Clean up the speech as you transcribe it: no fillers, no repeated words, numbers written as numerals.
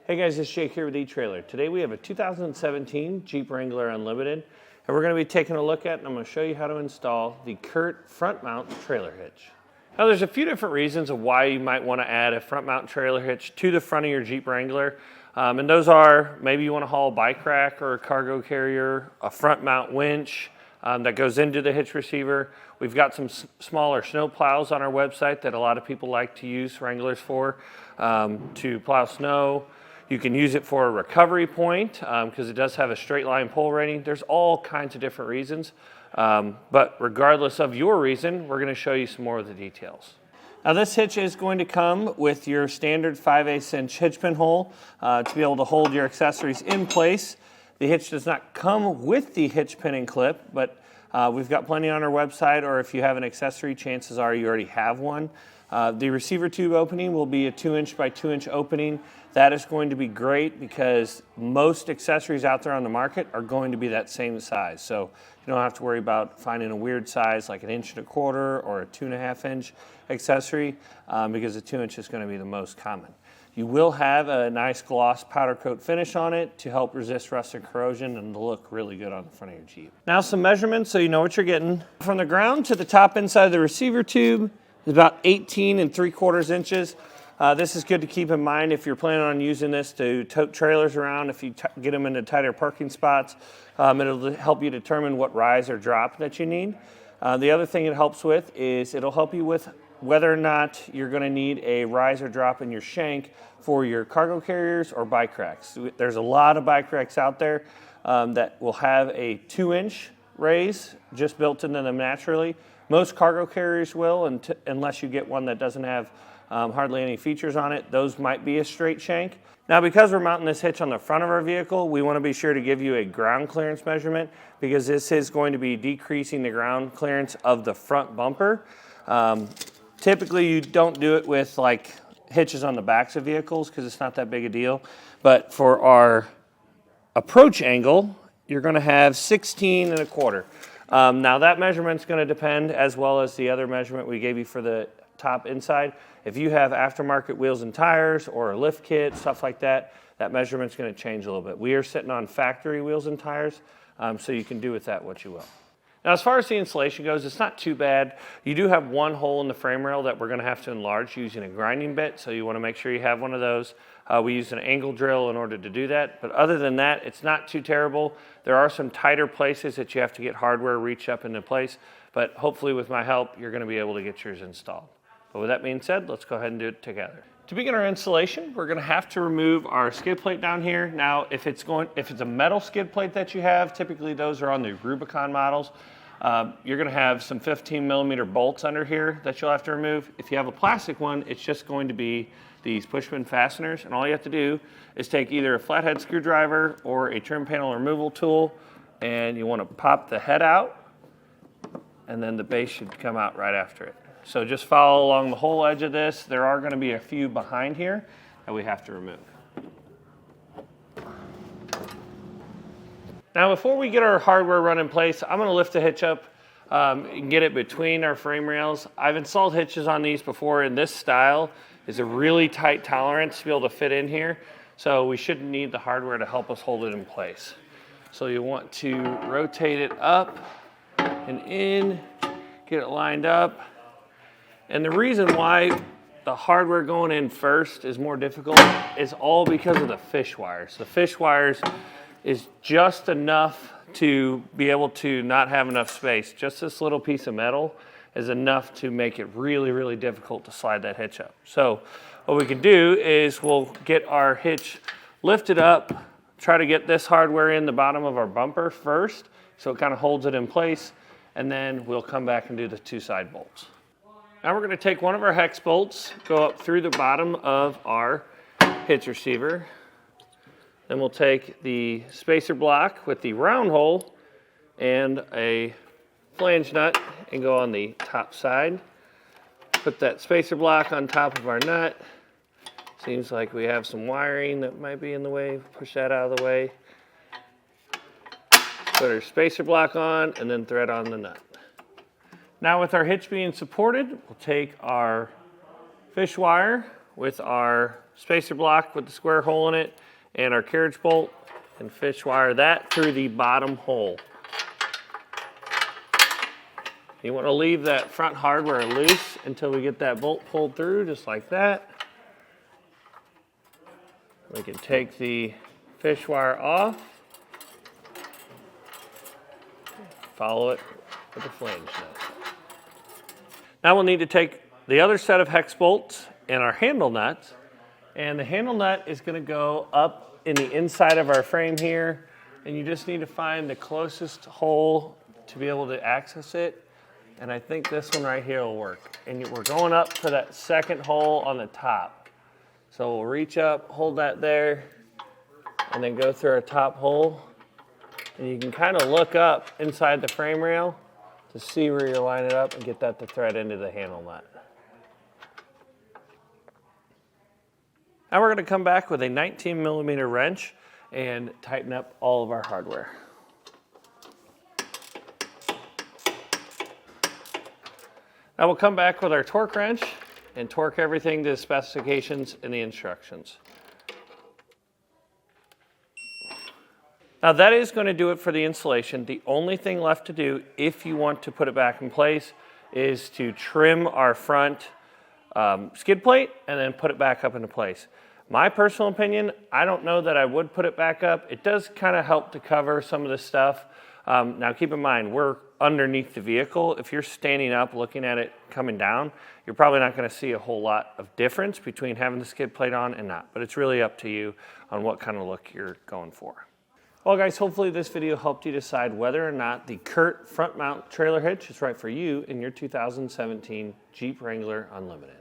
Hey guys, it's Jake here with eTrailer. Today we have a 2017 Jeep Wrangler Unlimited, and we're going to be taking a look at, and I'm going to show you how to install the CURT front mount trailer hitch. Now there's a few different reasons of why you might want to add a front mount trailer hitch to the front of your Jeep Wrangler. And those are, maybe you want to haul a bike rack or a cargo carrier, a front mount winch that goes into the hitch receiver. We've got some smaller snow plows on our website that a lot of people like to use Wranglers for, to plow snow. You can use it for a recovery point because it does have a straight line pull rating. There's all kinds of different reasons, but regardless of your reason, we're going to show you some more of the details. Now this hitch is going to come with your standard 5/8 inch hitch pin hole to be able to hold your accessories in place. The hitch does not come with the hitch pin and clip, but we've got plenty on our website, or if you have an accessory, chances are you already have one. The receiver tube opening will be a 2-inch by 2-inch opening. That is going to be great because most accessories out there on the market are going to be that same size. So you don't have to worry about finding a weird size like 1.25 inch or a 2.5 inch accessory because the 2-inch is going to be the most common. You will have a nice gloss powder coat finish on it to help resist rust and corrosion and to look really good on the front of your Jeep. Now some measurements so you know what you're getting. From the ground to the top inside of the receiver tube is about 18 3/4 inches. This is good to keep in mind if you're planning on using this to tote trailers around, if you get them into tighter parking spots. It'll help you determine what rise or drop that you need. The other thing it helps with is it'll help you with whether or not you're going to need a rise or drop in your shank for your cargo carriers or bike racks. There's a lot of bike racks out there that will have a 2-inch raise just built into them naturally. Most cargo carriers will, unless you get one that doesn't have hardly any features on it. Those might be a straight shank. Now because we're mounting this hitch on the front of our vehicle, we want to be sure to give you a ground clearance measurement because this is going to be decreasing the ground clearance of the front bumper. Typically you don't do it with like hitches on the backs of vehicles because it's not that big a deal. But for our approach angle, you're going to have 16 1/4. Now that measurement's going to depend, as well as the other measurement we gave you for the top inside. If you have aftermarket wheels and tires or a lift kit, stuff like that, that measurement's going to change a little bit. We are sitting on factory wheels and tires, so you can do with that what you will. Now as far as the installation goes, it's not too bad. You do have one hole in the frame rail that we're going to have to enlarge using a grinding bit, so you want to make sure you have one of those. We use an angle drill in order to do that, but other than that, it's not too terrible. There are some tighter places that you have to get hardware reach up into place, but hopefully with my help, you're going to be able to get yours installed. But with that being said, let's go ahead and do it together. To begin our installation, we're going to have to remove our skid plate down here. Now, if it's a metal skid plate that you have, typically those are on the Rubicon models. You're going to have some 15mm bolts under here that you'll have to remove. If you have a plastic one, it's just going to be these push-pin fasteners, and all you have to do is take either a flathead screwdriver or a trim panel removal tool, and you want to pop the head out, and then the base should come out right after it. So just follow along the whole edge of this. There are going to be a few behind here that we have to remove. Now before we get our hardware run in place, I'm going to lift the hitch up and get it between our frame rails. I've installed hitches on these before, and this style is a really tight tolerance to be able to fit in here. So we shouldn't need the hardware to help us hold it in place. So you want to rotate it up and in, get it lined up. And the reason why the hardware going in first is more difficult is all because of the fish wires. The fish wires is just enough to be able to not have enough space. Just this little piece of metal is enough to make it really, really difficult to slide that hitch up. So what we can do is we'll get our hitch lifted up, try to get this hardware in the bottom of our bumper first, so it kind of holds it in place, and then we'll come back and do the 2 side bolts. Now we're going to take one of our hex bolts, go up through the bottom of our hitch receiver. Then we'll take the spacer block with the round hole and a flange nut and go on the top side. Put that spacer block on top of our nut. Seems like we have some wiring that might be in the way. Push that out of the way. Put our spacer block on and then thread on the nut. Now with our hitch being supported, we'll take our fish wire with our spacer block with the square hole in it and our carriage bolt, and fish wire that through the bottom hole. You want to leave that front hardware loose until we get that bolt pulled through, just like that. We can take the fish wire off, follow it with a flange nut. Now we'll need to take the other set of hex bolts and our handle nuts, and the handle nut is going to go up in the inside of our frame here, and you just need to find the closest hole to be able to access it. And I think this one right here will work. And we're going up for that second hole on the top. So we'll reach up, hold that there, and then go through our top hole. And you can kind of look up inside the frame rail to see where you're lining it up and get that to thread into the handle nut. Now we're going to come back with a 19mm wrench and tighten up all of our hardware. Now we'll come back with our torque wrench and torque everything to the specifications and the instructions. Now that is going to do it for the installation. The only thing left to do if you want to put it back in place is to trim our front skid plate and then put it back up into place. My personal opinion, I don't know that I would put it back up. It does kind of help to cover some of the stuff. Now keep in mind, we're underneath the vehicle. If you're standing up looking at it coming down, you're probably not going to see a whole lot of difference between having the skid plate on and not. But it's really up to you on what kind of look you're going for. Well guys, hopefully this video helped you decide whether or not the CURT front mount trailer hitch is right for you in your 2017 Jeep Wrangler Unlimited.